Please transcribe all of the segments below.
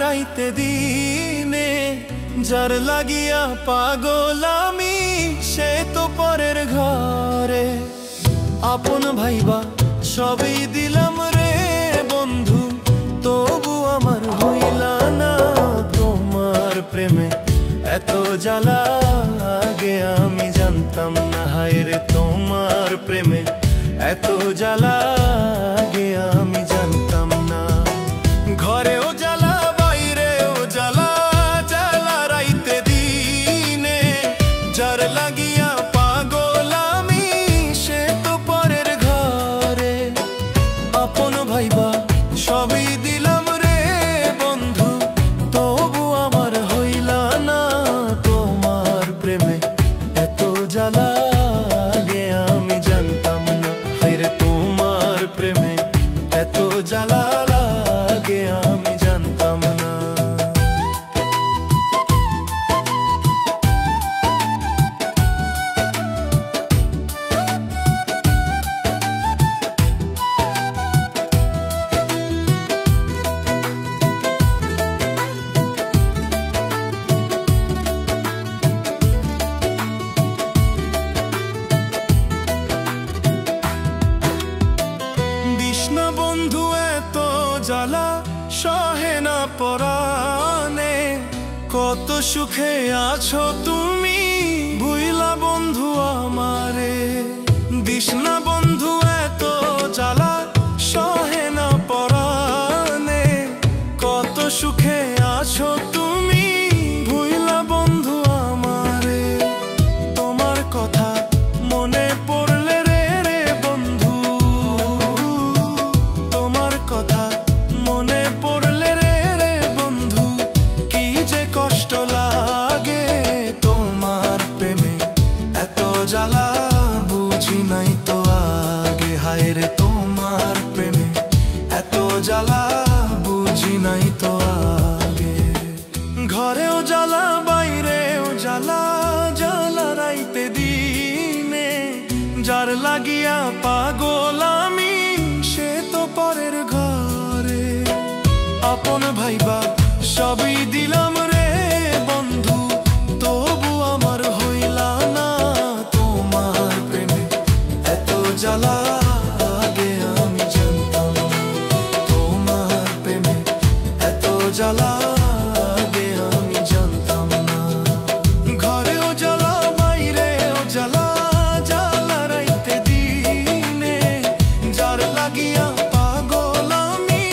রাইতে দিনে যার লাগিয়া পাগল আমি সে তো পরের ঘরে। আপন ভাইবা সবই দিলাম রে বন্ধু, তবু আমার হইলা না তোমার প্রেমে এত জ্বালা। আগে আমি জানতাম না হায় রে তোমার প্রেমে এত জ্বালা, আগে আমি জানতাম না। ঘরেও জ্বালা বাইরেও জ্বালা, জ্বালা রাইতে দিনে যার লাগিয়া পাগল আমি সে তো পরের ঘরে। আপন ভাইবা সবই দিলাম রে বন্ধু, তবু আমার হইলা না তোমার প্রেমে এত জ্বালা। আগে আমি জানতাম না হায় রে তোমার প্রেমে এত জ্বালা, আগে আমি জানতাম না। কৃষ্ণ বন্ধু এত জ্বালা সহে না পরাণে, কত সুখে আছো তুমি ভুইলা বন্ধু আমারে। কৃষ্ণ বন্ধু এত জ্বালা সহে না পরাণে, কত সুখে আছো তুমি ভুইলা বন্ধু আমারে। তোমার কথা মনে পড়লে রে রে বন্ধু, তোমার কথা মনে পড়লে রে রে বন্ধু, কি যে কষ্ট লাগে তোমার প্রেমে এত জ্বালা। বুঝি নাই তো আগে হায় রে তোমার প্রেমে এত জ্বালা, বুঝি নাই তো আগে। ঘরেও জ্বালা বাইরেও জ্বালা, জ্বালা রাইতে দিনে যার লাগিয়া পাগল আমি সে তো পরের ঘরে। আপন ভাইবা সবই দিলাম রে বন্ধু, তবু আমার হইলা না তোমার প্রেমে এত জ্বালা। আগে আমি জানতাম না তোমার প্রেমে এত জ্বালা, আগে আমি জানতাম না। ঘরেও জ্বালা বাইরেও জ্বালা, জ্বালা রাইতে দিনে যার লাগিয়া পাগল আমি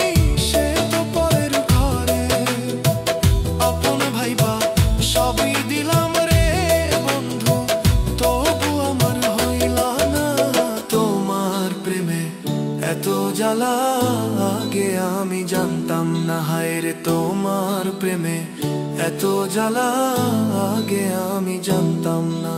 সে তো পরের ঘরে। আপন ভাইবা সবই দিলাম রে বন্ধু, তবু আমার হইলা না তোমার প্রেমে এত জ্বালা। আগে আমি জানতাম না হায় রে তোমার প্রেমে এত জ্বালা, আগে আমি জানতাম না।